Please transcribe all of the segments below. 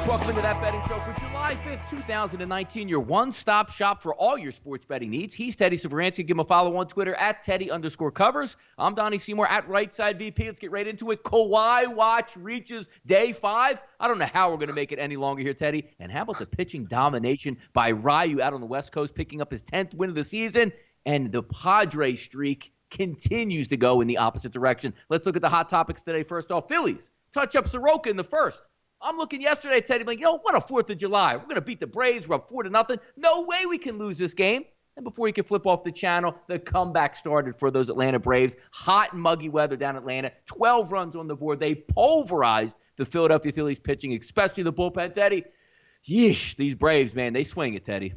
Welcome into That Betting Show for July 5th, 2019, your one-stop shop for all your sports betting needs. He's Teddy Severansky. Give him a follow on Twitter at Teddy_covers. I'm Donnie Seymour at Right Side VP. Let's get right into it. Kawhi watch reaches day 5. I don't know how we're going to make it any longer here, Teddy. And how about the pitching domination by Ryu out on the West Coast, picking up his 10th win of the season? And the Padres streak continues to go in the opposite direction. Let's look at the hot topics today. First off, Phillies touch up Soroka in the first. I'm looking yesterday, Teddy, like, what a 4th of July. We're going to beat the Braves. We're up 4-0. No way we can lose this game. And before you can flip off the channel, the comeback started for those Atlanta Braves. Hot and muggy weather down in Atlanta. 12 runs on the board. They pulverized the Philadelphia Phillies pitching, especially the bullpen, Teddy. Yeesh, these Braves, man, they swing it, Teddy.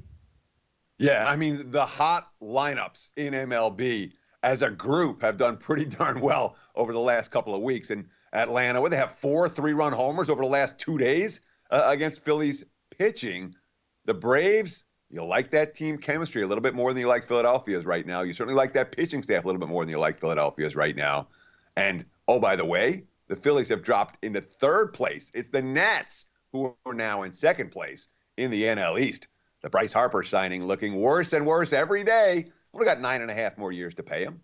Yeah, I mean, the hot lineups in MLB as a group have done pretty darn well over the last couple of weeks. And Atlanta, where they have 4 3-run homers over the last 2 days against Phillies pitching. The Braves, you like that team chemistry a little bit more than you like Philadelphia's right now. You certainly like that pitching staff a little bit more than you like Philadelphia's right now. And, oh, by the way, the Phillies have dropped into 3rd place. It's the Nats who are now in 2nd place in the NL East. The Bryce Harper signing looking worse and worse every day. We've got 9.5 more years to pay him.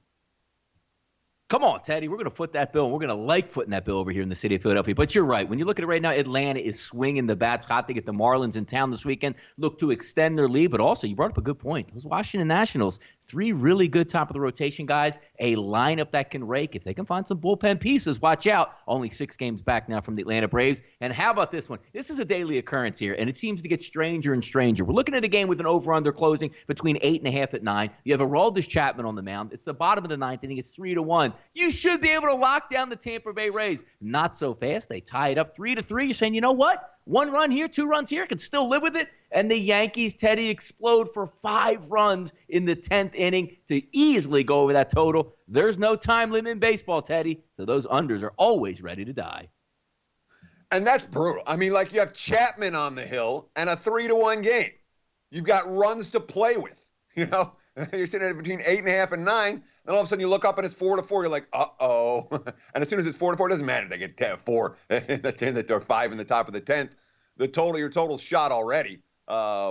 Come on, Teddy. We're going to foot that bill. We're going to like footing that bill over here in the city of Philadelphia. But you're right. When you look at it right now, Atlanta is swinging the bats hot. They get the Marlins in town this weekend, look to extend their lead. But also, you brought up a good point. Those Washington Nationals, 3 really good top-of-the-rotation guys, a lineup that can rake. If they can find some bullpen pieces, watch out. Only 6 games back now from the Atlanta Braves. And how about this one? This is a daily occurrence here, and it seems to get stranger and stranger. We're looking at a game with an over-under closing between 8.5 at 9. You have Aroldis Chapman on the mound. It's the bottom of the 9th inning. It's 3-1. You should be able to lock down the Tampa Bay Rays. Not so fast. They tie it up 3-3. You're saying, you know what? 1 run here, 2 runs here, can still live with it. And the Yankees, Teddy, explode for 5 runs in the 10th inning to easily go over that total. There's no time limit in baseball, Teddy, so those unders are always ready to die. And that's brutal. I mean, like, you have Chapman on the hill and a 3-1 game. You've got runs to play with, You're sitting at between 8.5 and 9, and all of a sudden you look up and it's 4-4. You're like, uh-oh. And as soon as it's 4-4, it doesn't matter. They get 4 in the 10th or 5 in the top of the 10th. Your total shot already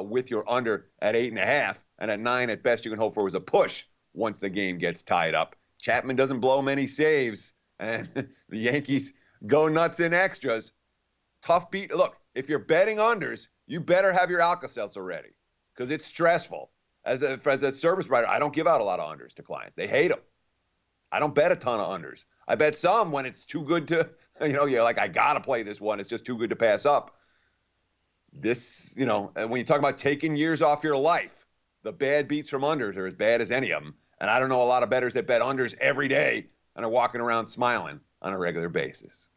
with your under at 8.5, and at 9 at best you can hope for was a push once the game gets tied up. Chapman doesn't blow many saves, and the Yankees go nuts in extras. Tough beat. Look, if you're betting unders, you better have your Alka-Seltzer ready because it's stressful. As a service provider, I don't give out a lot of unders to clients. They hate them. I don't bet a ton of unders. I bet some when it's too good to, you're like, I got to play this one. It's just too good to pass up. This, and when you talk about taking years off your life, the bad beats from unders are as bad as any of them. And I don't know a lot of bettors that bet unders every day and are walking around smiling on a regular basis.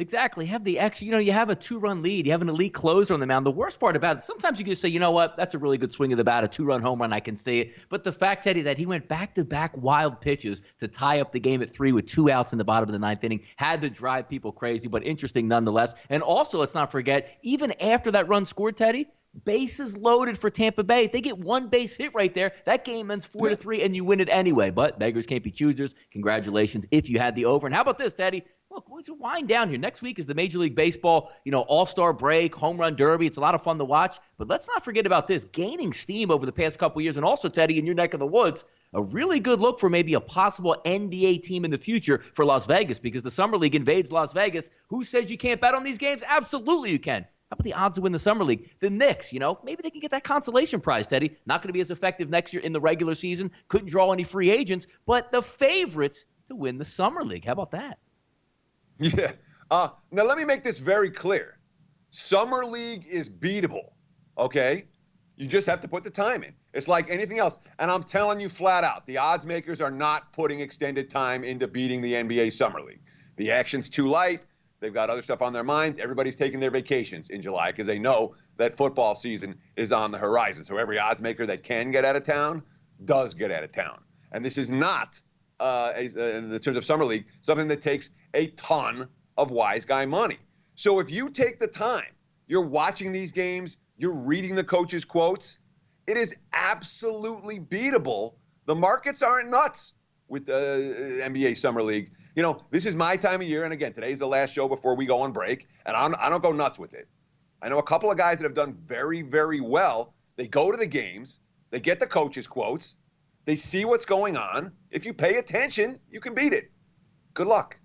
Exactly. Have the extra, you have a 2-run lead. You have an elite closer on the mound. The worst part about it, sometimes you can say, you know what, that's a really good swing of the bat, a 2-run home run, I can see it. But the fact, Teddy, that he went back-to-back wild pitches to tie up the game at 3 with 2 outs in the bottom of the 9th inning had to drive people crazy, but interesting nonetheless. And also, let's not forget, even after that run scored, Teddy, bases loaded for Tampa Bay. If they get 1 base hit right there, that game ends 4-3, and you win it anyway. But beggars can't be choosers. Congratulations if you had the over. And how about this, Teddy? Look, let's wind down here. Next week is the Major League Baseball, All-Star break, home run derby. It's a lot of fun to watch. But let's not forget about this. Gaining steam over the past couple of years, and also, Teddy, in your neck of the woods, a really good look for maybe a possible NBA team in the future for Las Vegas because the Summer League invades Las Vegas. Who says you can't bet on these games? Absolutely you can. How about the odds to win the Summer League? The Knicks, maybe they can get that consolation prize, Teddy. Not going to be as effective next year in the regular season. Couldn't draw any free agents, but the favorites to win the Summer League. How about that? Yeah. Now, let me make this very clear. Summer League is beatable, okay? You just have to put the time in. It's like anything else. And I'm telling you flat out, the odds makers are not putting extended time into beating the NBA Summer League. The action's too light. They've got other stuff on their minds. Everybody's taking their vacations in July because they know that football season is on the horizon. So every odds maker that can get out of town does get out of town. And this is not, in the terms of Summer League, something that takes a ton of wise guy money. So if you take the time, you're watching these games, you're reading the coaches' quotes, it is absolutely beatable. The markets aren't nuts with the NBA Summer League. This is my time of year, and again, today's the last show before we go on break, and I don't go nuts with it. I know a couple of guys that have done very, very well. They go to the games, they get the coaches' quotes, they see what's going on. If you pay attention, you can beat it. Good luck.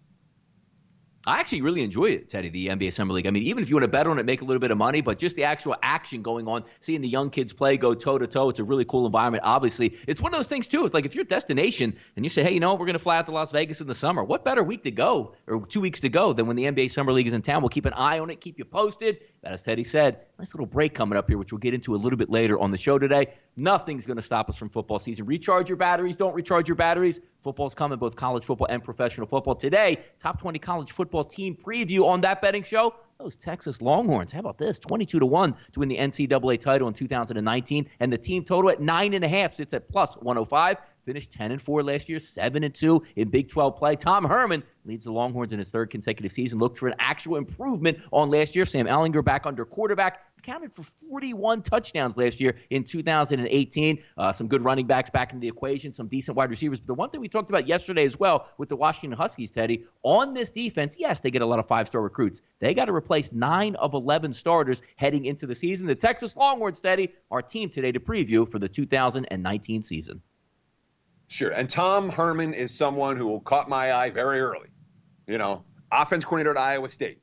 I actually really enjoy it, Teddy, the NBA Summer League. I mean, even if you want to bet on it, make a little bit of money, but just the actual action going on, seeing the young kids play, go toe-to-toe, it's a really cool environment. Obviously, it's one of those things, too. It's like if you're a destination and you say, hey, you know what, we're going to fly out to Las Vegas in the summer. What better week to go or 2 weeks to go than when the NBA Summer League is in town? We'll keep an eye on it, keep you posted. But as Teddy said, nice little break coming up here, which we'll get into a little bit later on the show today. Nothing's going to stop us from football season. Recharge your batteries. Don't recharge your batteries. Football's coming, both college football and professional football. Today, top 20 college football team preview on That Betting Show. Those Texas Longhorns. How about this? 22-1 to win the NCAA title in 2019. And the team total at 9.5 sits at plus 105. Finished 10-4 last year, 7-2 in Big 12 play. Tom Herman leads the Longhorns in his third consecutive season. Looked for an actual improvement on last year. Sam Ehlinger back under quarterback. Accounted for 41 touchdowns last year in 2018. Some good running backs back in the equation, some decent wide receivers. But the one thing we talked about yesterday as well with the Washington Huskies, Teddy, on this defense, yes, they get a lot of five-star recruits. They got to replace 9 of 11 starters heading into the season. The Texas Longhorns, Teddy, our team today to preview for the 2019 season. Sure. And Tom Herman is someone who caught my eye very early. You know, offense coordinator at Iowa State,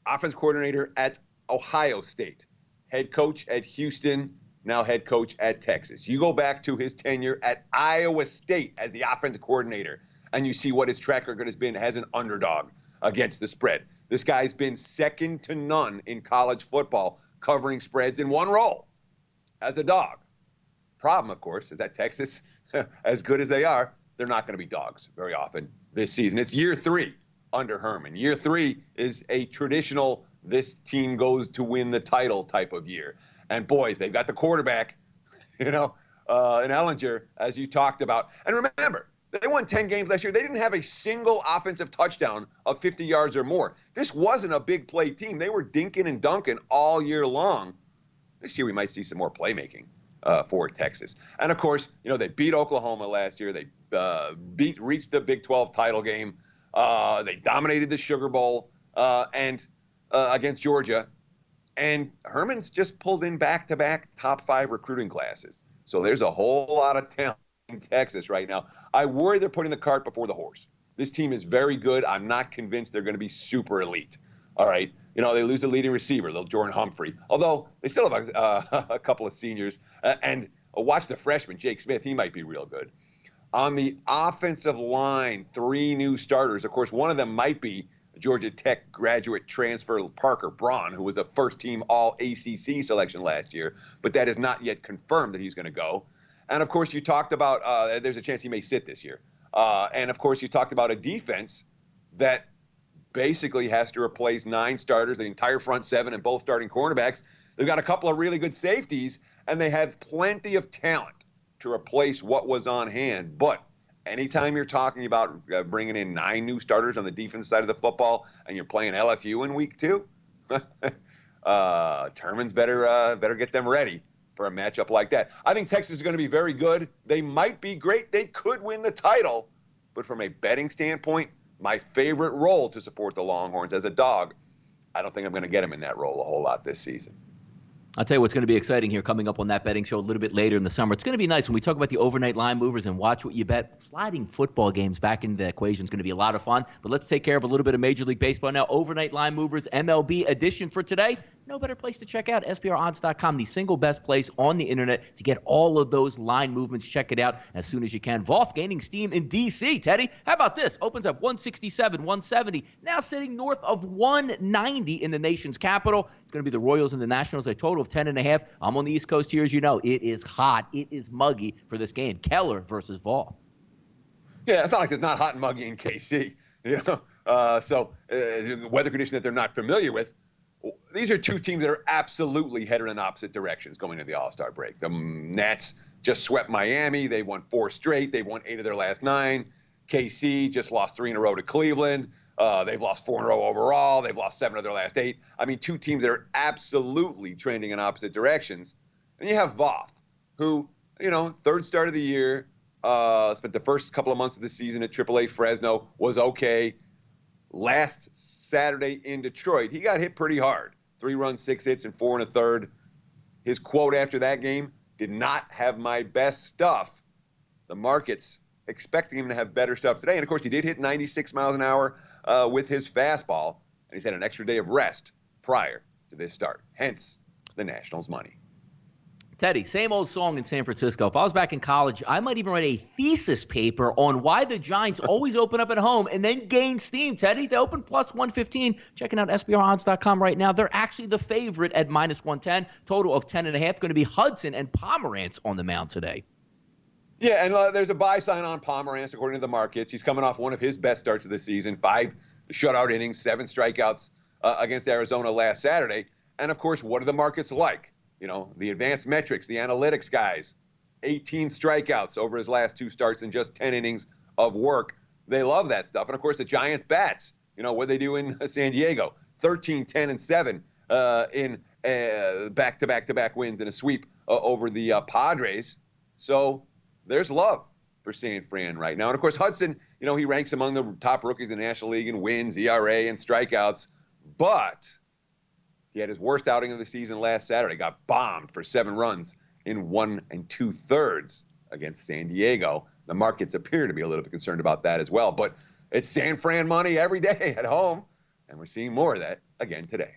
offense coordinator at Ohio State, head coach at Houston, now head coach at Texas. You go back to his tenure at Iowa State as the offensive coordinator, and you see what his track record has been as an underdog against the spread. This guy's been second to none in college football covering spreads in one role as a dog. Problem, of course, is that Texas, as good as they are, they're not going to be dogs very often this season. It's year 3 under Herman. Year 3 is a traditional this team goes to win the title type of year. And boy, they've got the quarterback, in Ehlinger, as you talked about. And remember, they won 10 games last year. They didn't have a single offensive touchdown of 50 yards or more. This wasn't a big play team. They were dinking and dunking all year long. This year we might see some more playmaking for Texas. And, of course, they beat Oklahoma last year. They reached the Big 12 title game. They dominated the Sugar Bowl and against Georgia. And Herman's just pulled in back-to-back top 5 recruiting classes. So there's a whole lot of talent in Texas right now. I worry they're putting the cart before the horse. This team is very good. I'm not convinced they're going to be super elite. All right. They lose the leading receiver, little Jordan Humphrey. Although they still have a couple of seniors. And watch the freshman, Jake Smith. He might be real good. On the offensive line, 3 new starters. Of course, one of them might be Georgia Tech graduate transfer Parker Braun, who was a first-team All-ACC selection last year. But that is not yet confirmed that he's going to go. And, of course, you talked about there's a chance he may sit this year. And, of course, you talked about a defense that basically has to replace 9 starters, the entire front 7, and both starting cornerbacks. They've got a couple of really good safeties, and they have plenty of talent to replace what was on hand. But anytime you're talking about bringing in 9 new starters on the defense side of the football and you're playing LSU in week 2, Terman's better get them ready for a matchup like that. I think Texas is going to be very good. They might be great. They could win the title. But from a betting standpoint, my favorite role to support the Longhorns as a dog, I don't think I'm going to get him in that role a whole lot this season. I'll tell you what's going to be exciting here coming up on That Betting Show a little bit later in the summer. It's going to be nice when we talk about the overnight line movers and watch what you bet. Sliding football games back into the equation is going to be a lot of fun. But let's take care of a little bit of Major League Baseball now. Overnight line movers MLB edition for today. No better place to check out SBRodds.com, the single best place on the internet to get all of those line movements. Check it out as soon as you can. Voth gaining steam in D.C. Teddy, how about this? Opens up 167, 170, now sitting north of 190 in the nation's capital. It's going to be the Royals and the Nationals, a total of 10.5. I'm on the East Coast here, as you know. It is hot. It is muggy for this game. Keller versus Voth. Yeah, it's not like it's not hot and muggy in KC. So the weather condition that they're not familiar with. These are 2 teams that are absolutely headed in opposite directions going into the All-Star break. The Nats just swept Miami. They won 4 straight. They've won 8 of their last 9. KC just lost 3 in a row to Cleveland. They've lost 4 in a row overall. They've lost 7 of their last 8. I mean, 2 teams that are absolutely trending in opposite directions. And you have Voth, who, third start of the year, spent the first couple of months of the season at AAA Fresno, was okay. Last Saturday in Detroit, he got hit pretty hard. 3 runs, 6 hits, and 4 1/3. His quote after that game, did not have my best stuff. The market's expecting him to have better stuff today. And, of course, he did hit 96 miles an hour with his fastball, and he's had an extra day of rest prior to this start. Hence, the Nationals' money. Teddy, same old song in San Francisco. If I was back in college, I might even write a thesis paper on why the Giants always open up at home and then gain steam, Teddy. They open plus 115. Checking out SBRodds.com right now. They're actually the favorite at minus 110. Total of 10.5. Going to be Hudson and Pomerantz on the mound today. Yeah, and there's a buy sign on Pomerantz, according to the markets. He's coming off one of his best starts of the season, 5 shutout innings, 7 strikeouts against Arizona last Saturday. And, of course, what are the markets like? You know, the advanced metrics, the analytics guys, 18 strikeouts over his last 2 starts and just 10 innings of work. They love that stuff. And, of course, the Giants bats, you know, what they do in San Diego, 13, 10, and 7 in back-to-back-to-back wins in a sweep over the Padres. So there's love for San Fran right now. And, of course, Hudson, you know, he ranks among the top rookies in the National League in wins, ERA, and strikeouts. But he had his worst outing of the season last Saturday, got bombed for 7 runs in 1 2/3 against San Diego. The markets appear to be a little bit concerned about that as well. But it's San Fran money every day at home, and we're seeing more of that again today.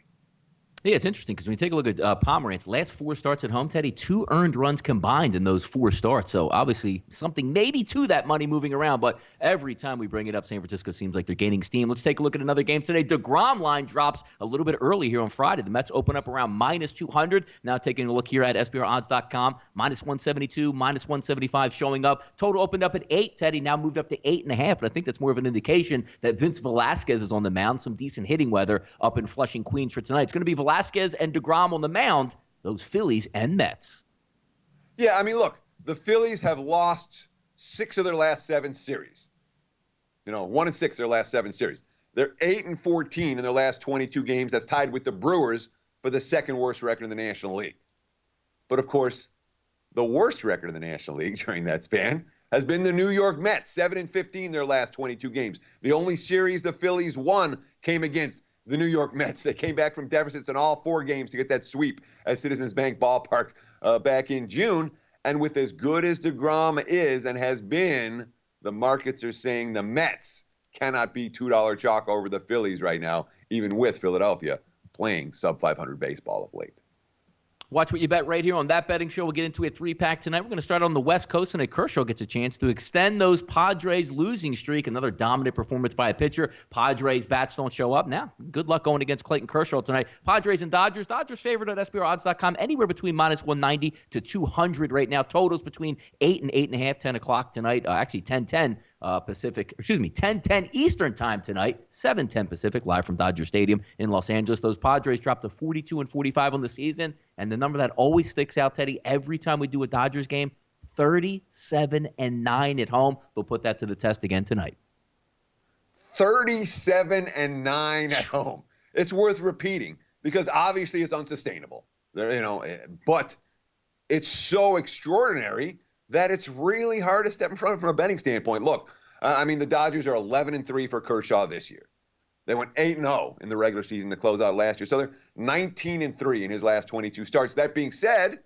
Yeah, it's interesting because when you take a look at Pomerantz, last 4 starts at home, Teddy, 2 earned runs combined in those 4 starts. So obviously something maybe to that money moving around. But every time we bring it up, San Francisco seems like they're gaining steam. Let's take a look at another game today. DeGrom line drops a little bit early here on Friday. The Mets open up around minus 200. Now taking a look here at SBRodds.com, minus 172, minus 175 showing up. Total opened up at 8, Teddy, now moved up to 8.5. But I think that's more of an indication that Vince Velasquez is on the mound. Some decent hitting weather up in Flushing, Queens for tonight. It's going to be Velasquez and DeGrom on the mound, those Phillies and Mets. Yeah, I mean, look, the Phillies have lost 6 of their last 7 series. You know, 1 6 their last 7 series. They're 8-14 in their last 22 games. That's tied with the Brewers for the second worst record in the National League. But, of course, the worst record in the National League during that span has been the New York Mets, 7-15 their last 22 games. The only series the Phillies won came against the New York Mets. They came back from deficits in all 4 games to get that sweep at Citizens Bank Ballpark back in June. And with as good as DeGrom is and has been, the markets are saying the Mets cannot be $2 chalk over the Phillies right now, even with Philadelphia playing sub-500 baseball of late. Watch what you bet right here on That Betting Show. We'll get into a 3-pack tonight. We're going to start on the West Coast, and Kershaw gets a chance to extend those Padres losing streak. Another dominant performance by a pitcher. Padres bats don't show up. Now, good luck going against Clayton Kershaw tonight. Padres and Dodgers. Dodgers favored at SBRodds.com. Anywhere between minus 190 to 200 right now. Totals between 8 and 8.5, 10 o'clock tonight. Actually, 10:10 Pacific. 10:10 Eastern time tonight. 7:10 Pacific, live from Dodger Stadium in Los Angeles. Those Padres dropped to 42 and 45 on the season. And the number that always sticks out, Teddy, every time we do a Dodgers game, 37-9 at home. They'll put that to the test again tonight. 37-9 at home. It's worth repeating because obviously it's unsustainable. But it's so extraordinary that it's really hard to step in front of from a betting standpoint. Look, the Dodgers are 11-3 for Kershaw this year. They went 8-0 in the regular season to close out last year. So they're 19-3 in his last 22 starts. That being said,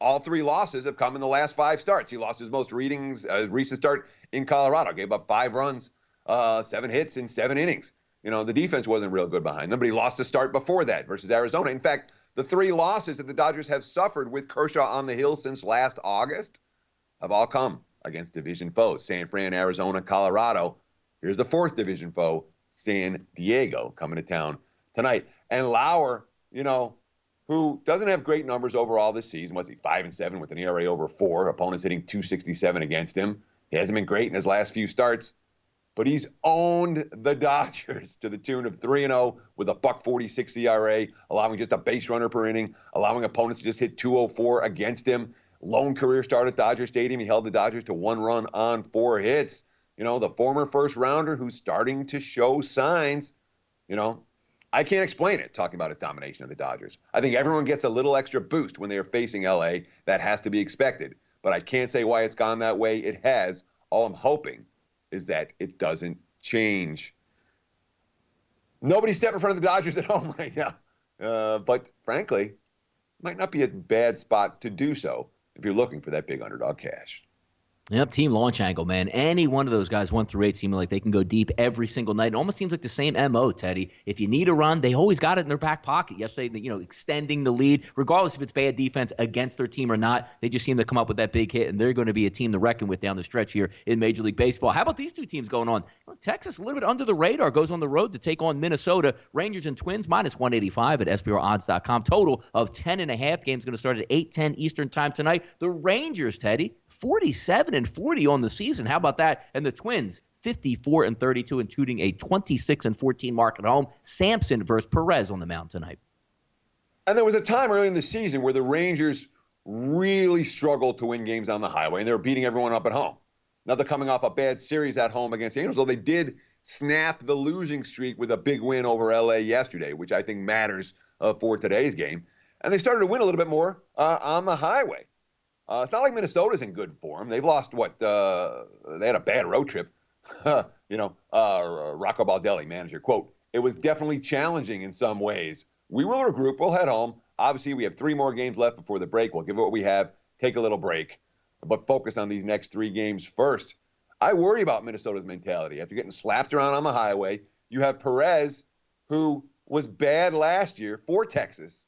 all 3 losses have come in the last 5 starts. He lost his most recent start in Colorado, gave up 5 runs, 7 hits in 7 innings. You know, the defense wasn't real good behind them, but he lost the start before that versus Arizona. In fact, the 3 losses that the Dodgers have suffered with Kershaw on the hill since last August have all come against division foes, San Fran, Arizona, Colorado. Here's the 4th division foe, San Diego, coming to town tonight. And Lauer, who doesn't have great numbers overall this season. Was he 5-7 with an ERA over 4? Opponents hitting .267 against him. He hasn't been great in his last few starts, but he's owned the Dodgers to the tune of 3-0 with a .146 ERA, allowing just a base runner per inning, allowing opponents to just hit .204 against him. Lone career start at Dodger Stadium. He held the Dodgers to 1 run on 4 hits. The former first rounder who's starting to show signs, I can't explain it talking about his domination of the Dodgers. I think everyone gets a little extra boost when they are facing LA. That has to be expected. But I can't say why it's gone that way. It has. All I'm hoping is that it doesn't change. Nobody's stepping in front of the Dodgers at home right now. But frankly, might not be a bad spot to do so if you're looking for that big underdog cash. Yep, team launch angle, man. Any one of those guys, 1 through 8, seem like they can go deep every single night. It almost seems like the same MO, Teddy. If you need a run, they always got it in their back pocket. Yesterday, extending the lead, regardless if it's bad defense against their team or not, they just seem to come up with that big hit, and they're going to be a team to reckon with down the stretch here in Major League Baseball. How about these two teams going on? Well, Texas, a little bit under the radar, goes on the road to take on Minnesota. Rangers and Twins, -185 at SBRodds.com. Total of 10.5. Game's going to start at 8:10 Eastern time tonight. The Rangers, Teddy, 47-40 on the season. How about that? And the Twins, 54-32, including a 26-14 mark at home. Sampson versus Perez on the mound tonight. And there was a time early in the season where the Rangers really struggled to win games on the highway, and they were beating everyone up at home. Now they're coming off a bad series at home against the Angels, though they did snap the losing streak with a big win over LA yesterday, which I think matters for today's game. And they started to win a little bit more on the highway. It's not like Minnesota's in good form. They've lost they had a bad road trip. Rocco Baldelli, manager, quote, "It was definitely challenging in some ways. We will regroup. We'll head home. Obviously, we have 3 more games left before the break. We'll give it what we have, take a little break, but focus on these next 3 games first." I worry about Minnesota's mentality. After getting slapped around on the highway, you have Perez, who was bad last year for Texas,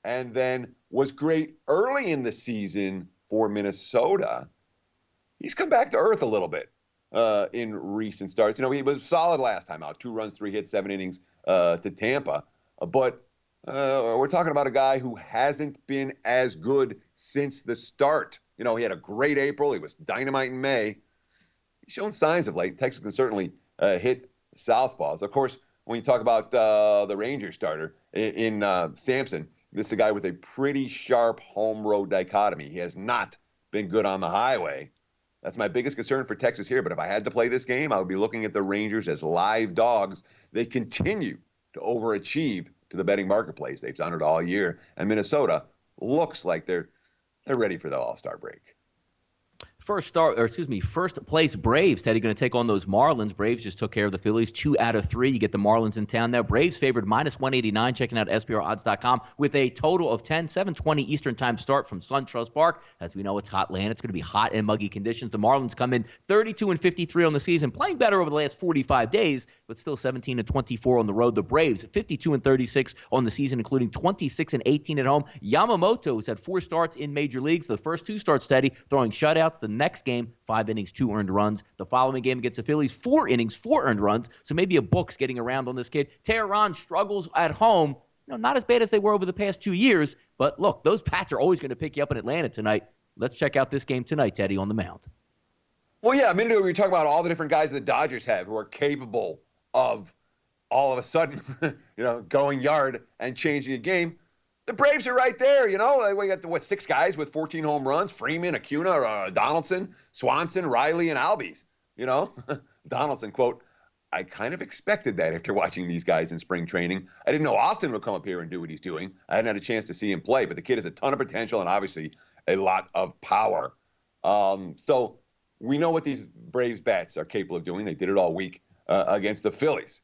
and then was great early in the season for Minnesota. He's come back to earth a little bit in recent starts. He was solid last time out. 2 runs, 3 hits, 7 innings to Tampa. But we're talking about a guy who hasn't been as good since the start. He had a great April. He was dynamite in May. He's shown signs of late. Texas can certainly hit southpaws. Of course, when you talk about the Rangers starter in Sampson, this is a guy with a pretty sharp home-road dichotomy. He has not been good on the highway. That's my biggest concern for Texas here. But if I had to play this game, I would be looking at the Rangers as live dogs. They continue to overachieve to the betting marketplace. They've done it all year. And Minnesota looks like they're ready for the All-Star break. First place Braves. Teddy going to take on those Marlins. Braves just took care of the Phillies 2 out of 3. You get the Marlins in town now. Braves favored -189. Checking out SBRodds.com with a total of 10. 7:20 Eastern time start from SunTrust Park. As we know, it's hot land. It's going to be hot and muggy conditions. The Marlins come in 32-53 on the season, playing better over the last 45 days, but still 17-24 on the road. The Braves 52-36 on the season, including 26-18 at home. Yamamoto has had 4 starts in major leagues. The first 2 starts, Teddy, throwing shutouts. The next game, 5 innings, 2 earned runs. The following game against the Phillies, 4 innings, 4 earned runs. So maybe a book's getting around on this kid. Tehran struggles at home. Not as bad as they were over the past 2 years. But look, those Pats are always going to pick you up in Atlanta tonight. Let's check out this game tonight, Teddy, on the mound. Well, yeah, a minute ago we were talking about all the different guys the Dodgers have who are capable of all of a sudden, going yard and changing a game. The Braves are right there, We got, 6 guys with 14 home runs? Freeman, Acuna, Donaldson, Swanson, Riley, and Albies. Donaldson, quote, "I kind of expected that after watching these guys in spring training. I didn't know Austin would come up here and do what he's doing. I hadn't had a chance to see him play, but the kid has a ton of potential and obviously a lot of power." So we know what these Braves bats are capable of doing. They did it all week against the Phillies.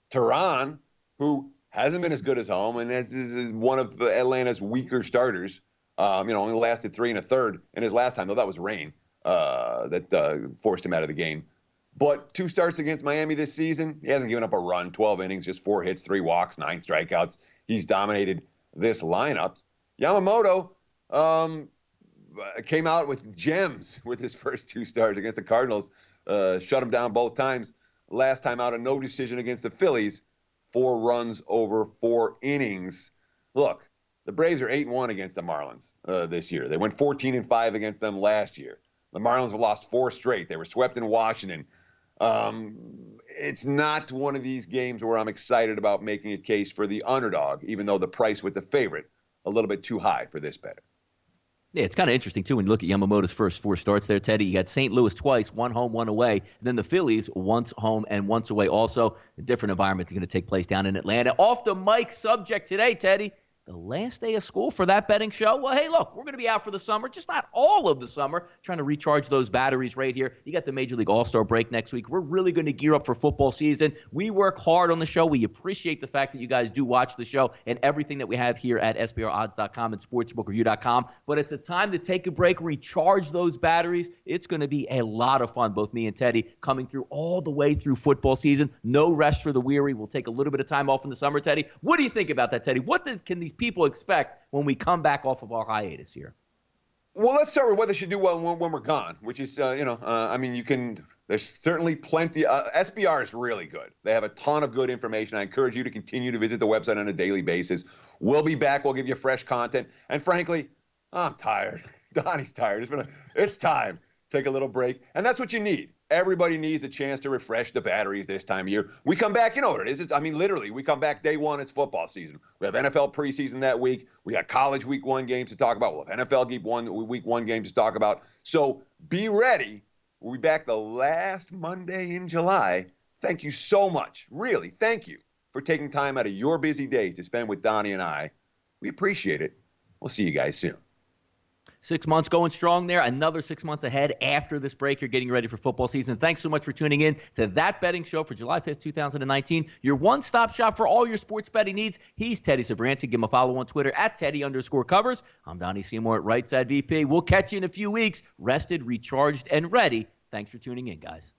Tehran, who hasn't been as good as home, and is one of Atlanta's weaker starters. Only lasted 3 1/3 in his last time, though that was rain that forced him out of the game. But 2 starts against Miami this season. He hasn't given up a run, 12 innings, just 4 hits, 3 walks, 9 strikeouts. He's dominated this lineup. Yamamoto came out with gems with his first 2 starts against the Cardinals. Shut him down both times. Last time out, a no decision against the Phillies. 4 runs over 4 innings. Look, the Braves are 8-1 against the Marlins this year. They went 14-5 against them last year. The Marlins have lost 4 straight. They were swept in Washington. It's not one of these games where I'm excited about making a case for the underdog, even though the price with the favorite a little bit too high for this better. Yeah, it's kind of interesting, too, when you look at Yamamoto's first 4 starts there, Teddy. You got St. Louis twice, 1 home, 1 away. And then the Phillies, once home and once away also. A different environment is going to take place down in Atlanta. Off the mic subject today, Teddy. the last day of school for that betting show. Well, hey, look, we're going to be out for the summer, just not all of the summer, trying to recharge those batteries right here. You got the Major League All-Star break next week. We're really going to gear up for football season. We work hard on the show. We appreciate the fact that you guys do watch the show and everything that we have here at SBRodds.com and SportsbookReview.com. But it's a time to take a break, recharge those batteries. It's going to be a lot of fun, both me and Teddy, coming through all the way through football season. No rest for the weary. We'll take a little bit of time off in the summer, Teddy. What do you think about that, Teddy? Can these people expect when we come back off of our hiatus here? Well, let's start with what they should do when we're gone, which is, I mean, there's certainly plenty. SBR is really good. They have a ton of good information. I encourage you to continue to visit the website on a daily basis. We'll be back. We'll give you fresh content. And frankly, I'm tired. Donnie's tired. It's time. Take a little break. And that's what you need. Everybody needs a chance to refresh the batteries this time of year. We come back, you know what it is. Literally, we come back day one, it's football season. We have NFL preseason that week. We got college week 1 games to talk about. We'll have NFL week 1 games to talk about. So be ready. We'll be back the last Monday in July. Thank you so much. Really, thank you for taking time out of your busy day to spend with Donnie and I. We appreciate it. We'll see you guys soon. 6 months going strong there. Another 6 months ahead after this break. You're getting ready for football season. Thanks so much for tuning in to That Betting Show for July 5th, 2019. Your one-stop shop for all your sports betting needs. He's Teddy Savranti. Give him a follow on Twitter at Teddy_covers. I'm Donnie Seymour at Right Side VP. We'll catch you in a few weeks. Rested, recharged, and ready. Thanks for tuning in, guys.